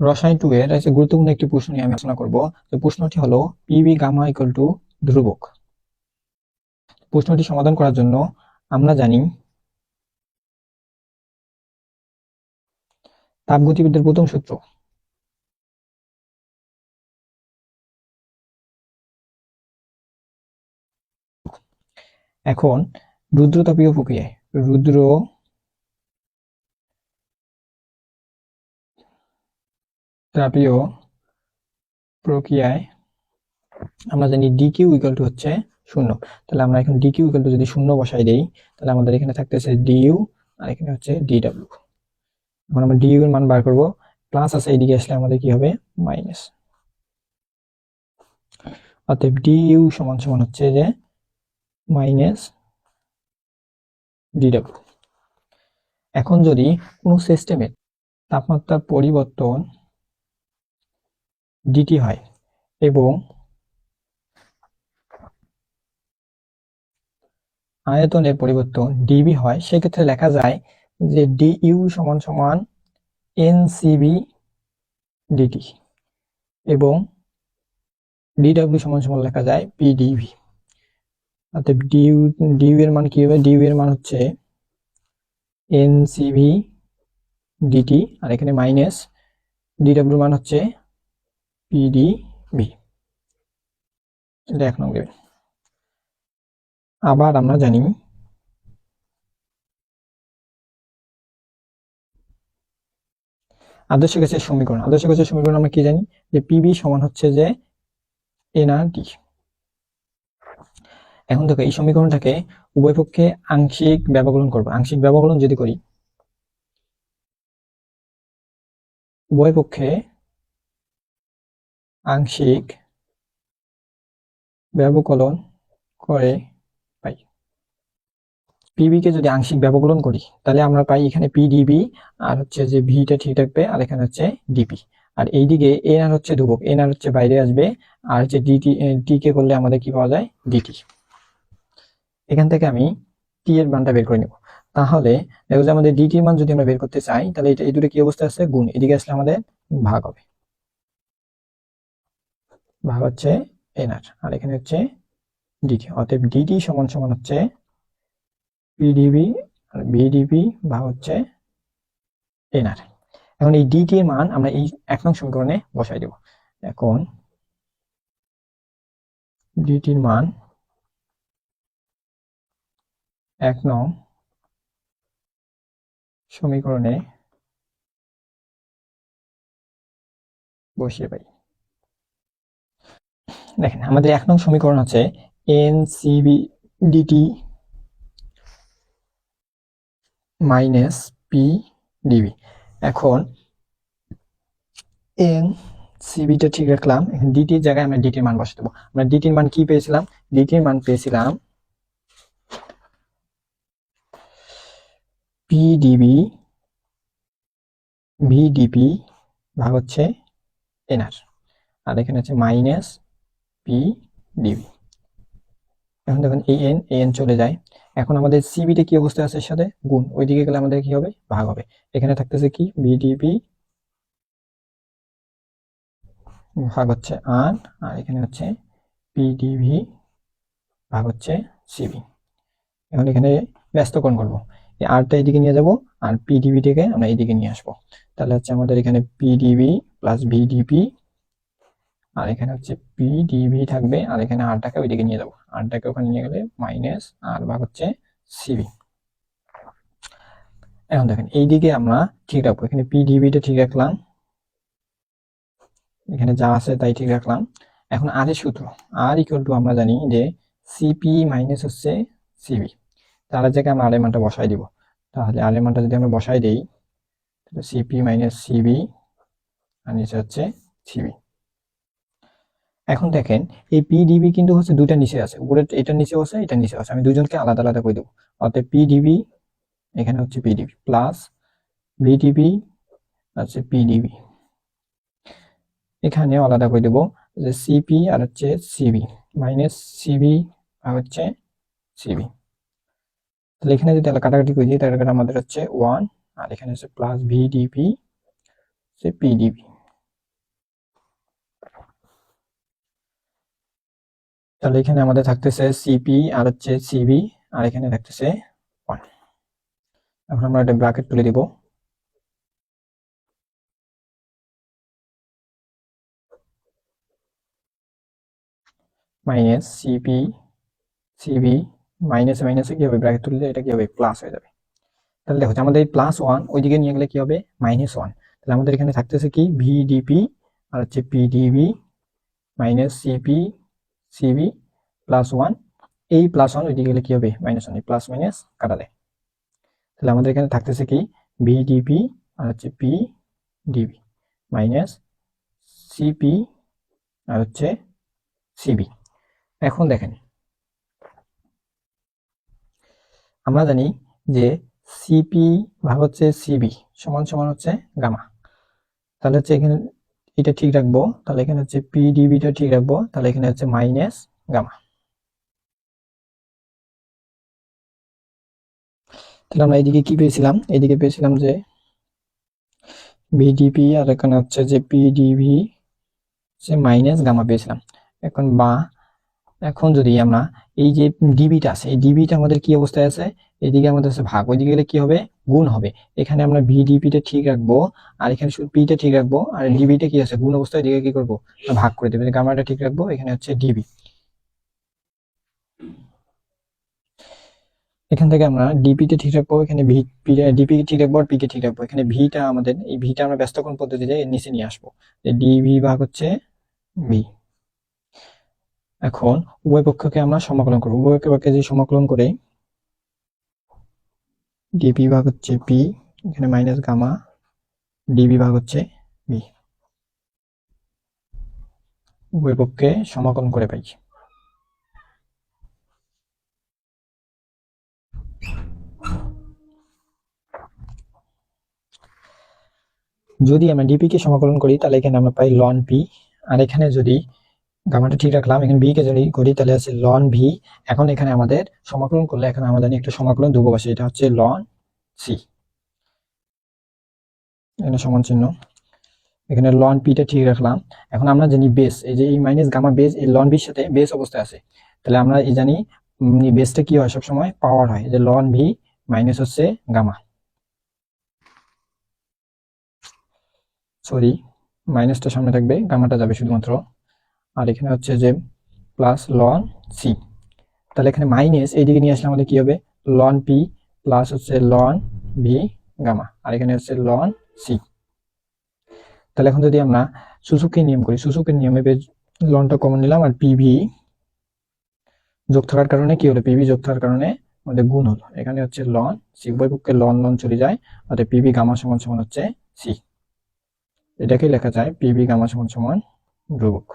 রসায়ন 2 এর আছে গুরুত্বপূর্ণ একটি প্রশ্ন নিয়ে আমি আলোচনা করব। তো প্রশ্নটি হলো পিবি গামা ইকুয়াল টু ধ্রুবক। প্রশ্নটি সমাধান করার জন্য আমরা জানি তাপগতিবিদ্যার প্রথম সূত্র। এখন রুদ্রতাপীয় প্রক্রিয়ায় আমরা জানি ডি কিউ ইকুয়াল টু হচ্ছে 0। তাহলে আমরা এখন ডি কিউ ইকুয়াল টু যদি 0 বসাই দেই, তাহলে আমাদের এখানে থাকতেছে ডিইউ আর এখানে হচ্ছে ডিডব্লিউ। এখন আমরা ডিইউ এর মান বার করব, প্লাস আছে এইদিকে আসলে আমাদের কি হবে মাইনাস। অতএব ডিইউ সমান সমান হচ্ছে যে মাইনাস ডিডব্লিউ। এখন যদি কোনো সিস্টেমের তাপমাত্রার পরিবর্তন ডিটি হয় এবং আয়তনের পরিবর্তন ডিবি হয়, সেক্ষেত্রে লেখা যায় যে ডিইউ সমান সমান এনসিবি ডিটি এবং ডিডব্লিউ সমান সমান লেখা যায় পিডিভি। অর্থাৎ ডিউ এর মান কি হবে? ডিউ এর মান হচ্ছে এনসিভি ডিটি আর এখানে মাইনাস ডিডব্লিউ মান হচ্ছে পিডিভি। এটা 1 নং দেবেন। আবার আমরা জানি আদর্শ গ্যাসের সমীকরণ। আদর্শ গ্যাসের সমীকরণ আমরা কি জানি যে পিবি সমান হচ্ছে যে এনআরটি। এখন দেখো এই সমীকরণটাকে উভয় পক্ষে আংশিক ব্যবকলন করব। আংশিক ব্যবকলন যদি করি, উভয় পক্ষে আংশিক ব্যবকলন করে পাই। পিবি কে যদি আংশিক ব্যবকলন করি তাহলে আমরা পাই এখানে পিডিবি আর হচ্ছে যে ভিটা ঠিক থাকবে আর এখানে হচ্ছে ডিপি। আর এইদিকে এনআর হচ্ছে ধ্রুবক, এনআর হচ্ছে বাইরে আসবে আর হচ্ছে ডিটি টি কে করলে আমাদের কি পাওয়া যায় ডিটি। এখান থেকে আমি টি এর মানটা বের করে নেব। তাহলে দেখো যে আমাদের ডিটির মান যদি আমরা বের করতে চাই তাহলে এটা এই দুটো কি অবস্থা আছে গুণ, এদিকে আসলে আমাদের ভাগ হবে, ভাগ হচ্ছে এনআর আর এখানে হচ্ছে ডিটি। অতএব ডিটি সমান সমান হচ্ছে পিডিবি আর ভিডিপি ভাগ হচ্ছে এনআর। এখন এই ডিটি এর মান আমরা এই 1 নং সমীকরণে বসাই দেব। এখন ডিটির মান 1 নং সমীকরণে বসিয়ে পাই। দেখেন আমাদের 1 নং সমীকরণ আছে NCB DT minus P DB. এখন এন সিবিটা ঠিক রাখলাম, এখন ডিটির জায়গায় আমরা ডিটির মান বসে দেবো। আমরা ডিটির মান কি পেয়েছিলাম? ডিটির মান পেয়েছিলাম পিডিবি ভিডিপি ভাগ হচ্ছে এনআর আর এখানে হচ্ছে মাইনাস পি ডিবি। এখন দেখুন এই এন চলে যায়। এখন আমাদের সিবিটা কি অবস্থায় আছে? এর সাথে গুণ, ওইদিকে গেলে আমাদের কি হবে ভাগ হবে। এখানে থাকতেছে কি ভিডিপি ভাগ হচ্ছে আর আর এখানে হচ্ছে পিডিভি ভাগ হচ্ছে সিবি। এখন এখানে ব্যস্তকরণ করবো, এই আরটা এদিকে নিয়ে যাব আর পিডিবিটাকে আমরা এইদিকে নিয়ে আসবো। তাহলে হচ্ছে আমাদের এখানে পিডিবি প্লাস ভিডিপি আর এখানে হচ্ছে পিডিভি থাকবে আর এখানে আরটাকে ওইদিকে নিয়ে যাবো, আরটাকে ওখানে নিয়ে গেলে মাইনাস আর ভাগ হচ্ছে সিবি। এখন দেখেন এইদিকে আমরা ঠিক রাখবো, এখানে পিডিবিটা ঠিক রাখলাম, এখানে যা আছে তাই ঠিক রাখলাম। এখন আর এর সূত্র, আর ইকুয়াল টু আমরা জানি যে সিপি মাইনাস হচ্ছে সিবি। তার জায়গায় আমরা আর এর মানটা বসাই দিব। তাহলে আর এর মানটা যদি আমরা বসাই দেই তাহলে সিপি মাইনাস সিবি আর নিচে হচ্ছে সিবি। এখন দেখেন এই পিডিবি কিন্তু হচ্ছে দুইটা নিচে আছে, উপরে এটা নিচে আছে এটা নিচে আছে, আমি দুজনকে আলাদা আলাদা করে দেবো। অতএব পিডিবি এখানে হচ্ছে পিডিবি প্লাস ভিডিবি হচ্ছে পিডিবি, এখানেও আলাদা করে দেবো যে সিপি আর হচ্ছে সিবি মাইনাস সিবি আর হচ্ছে সিবি। তাহলে এখানে যদি কাটাকাটি করে দিই তাহলে আমাদের হচ্ছে 1 আর এখানে হচ্ছে প্লাস ভিডিপি হচ্ছে পিডিবি। তাহলে এখানে আমাদের থাকতেছে সিপি আর হচ্ছে সিবি, আর এখানে থাকতেছে 1। এখন আমরা একটা ব্র্যাকেট তুলে দিব, মাইনাস সিপি সিবি, মাইনাসে মাইনাসে কি হবে, ব্র্যাকেট তুললে এটা কি হবে, প্লাস হয়ে যাবে। তাহলে দেখো আমাদের এই +1 ওইদিকে নিয়ে গেলে কি হবে, -1। তাহলে আমাদের এখানে থাকতেছে কি ভিডিপি আর হচ্ছে পিডিবি মাইনাস সিপি সিবি +1। এই +1 ওইদিকে গেলে কি হবে, -1। এই প্লাস মাইনাস কাটা দেয়। তাহলে আমাদের এখানে থাকতেছে কি ভিডিপি আর হচ্ছে পিডিবি মাইনাস সিপি আর হচ্ছে সিবি। এখন দেখেন আমরা জানি যে সিপি ভাগ হচ্ছে সিবি সমান সমান হচ্ছে গামা। তাহলে হচ্ছে এখানে এটা ঠিক রাখবো, তাহলে এখানে হচ্ছে পিডিবিটা ঠিক রাখবো, তাহলে এখানে হচ্ছে মাইনাস গামা। তাহলে আমরা এইদিকে কি পেয়েছিলাম, এইদিকে পেয়েছিলাম যে ভিডিপি আর এখানে হচ্ছে যে পিডিবি হচ্ছে মাইনাস গামা পেয়েছিলাম। এখন যদি আমরা এই যে ডিবিটা আছে, এই ডিবিটা আমাদের কি অবস্থায় আছে, এদিকে আমাদের আছে ভাগ, ওইদিকে গেলে কি হবে, গুণ হবে। এখানে আমরা ভিডিপিটা ঠিক রাখবো, আর এখানে শুধু পিটা ঠিক রাখবো, আর ডিবিটা কি আছে গুণ অবস্থায়, এদিকে কি করবো, ভাগ করে দেবো। গামাটা ঠিক রাখবো, এখানে হচ্ছে ডিবি। এখান থেকে আমরা ডিপিটা ঠিক রাখবো, এখানে ডিপি ঠিক রাখবো আর পিকে ঠিক রাখবো। এখানে ভিটা আমাদের, এই ভিটা আমরা ব্যস্তকরণ পদ্ধতিতে এর নিচে নিয়ে আসবো, ডিবি ভাগ হচ্ছে ভি। এখন উভয় পক্ষকে আমরা সমাকলন করবো, উভয় পক্ষকে যদি সমাকলন করে ডিপি ভাগ হচ্ছে পি, এখানে মাইনাস গামা, ডিবি ভাগ হচ্ছে বি, উভয় পক্ষে সমাকলন করে পাই। যদি আমরা ডিপি কে সমাকলন করি তাহলে এখানে আমরা পাই লন পি, আর এখানে যদি গামাটা ঠিক রাখলাম, এখানে বি কে যদি করি তাহলে আছে লন ভি। এখন এখানে আমাদের সমাকলন করলে এখন আমরা জানি একটা সমাকলন ধ্রুবক আছে, এটা হচ্ছে লন সি, এখানে সমান চিহ্ন, এখানে লন পিটা ঠিক রাখলাম। এখন আমরা জানি বেস, এই যে এই মাইনাস গামা বেস এই লন বির সাথে বেস অবস্থায় আছে, তাহলে আমরা এই জানি বেসটা কি হয়, সবসময় পাওয়ার হয়, যে লন ভি মাইনাস হচ্ছে গামা, সরি মাইনাসটা সামনে থাকবে, গামাটা যাবে শুধুমাত্র। আর এখানে হচ্ছে যে প্লাস লন সি, তাহলে এখানে মাইনাস এইদিকে নিয়ে আসলে আমাদের কি হবে, লন পি প্লাস হচ্ছে লন ভি গামা, আর এখানে হচ্ছে লন সি। তাহলে এখন যদি আমরা সুজুকি নিয়ম করি, সুজুকির নিয়মে লনটা কমন নিলাম, আর পিভি যোগ থাকার কারণে কি হলো, পিভি যোগ থাকার কারণে আমাদের গুণ হলো, এখানে হচ্ছে লন সি, উভয় পক্ষে লন লন চলে যায়, অর্থাৎ পিভি গামা সমান সমান হচ্ছে সি। এটাকে লেখা যায় পিভি গামা সমান সমান ধ্রুবক।